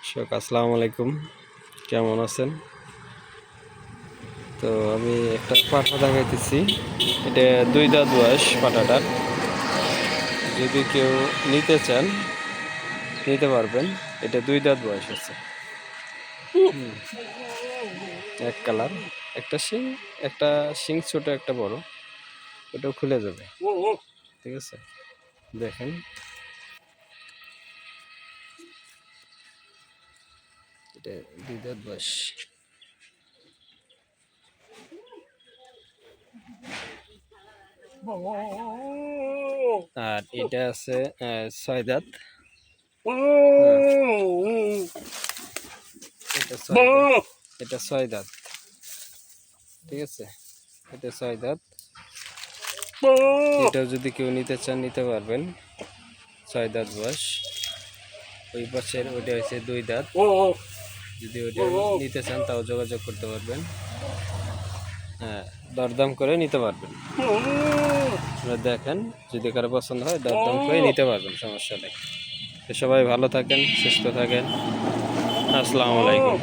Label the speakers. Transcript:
Speaker 1: আসসালামু আলাইকুম, কেমন আছেন? তো আমি একটা পাঠা দেখাইতেছি। এটা দুই দাঁত বয়স পাঠাটার। যদি কেউ নিতে চান নিতে পারবেন। এটা দুই দাঁত বয়স আছে। এক কালার, একটা শিং ছোট, একটা বড়। ওটাও খুলে যাবে, ঠিক আছে? দেখেন, এটা দুই দাঁত বয়স। আর এটা আছে 6 দাঁত। এটা 6 দাঁত, ঠিক আছে? এটা 6 দাঁত। এটাও যদি কেউ নিতে চান নিতে পারবেন। 6 দাঁত বয়স। ওই পাশের ওইটা হচ্ছে 2 দাঁত। যদি ওইটা নিতে চান তাও যোগাযোগ করতে পারবেন। হ্যাঁ, দরদাম করে নিতে পারবেন। আপনারা দেখেন, যদি কারো পছন্দ হয় দরদাম করে নিতে পারবেন, সমস্যা নেই। তো সবাই ভালো থাকেন, সুস্থ থাকেন। আসসালামু আলাইকুম।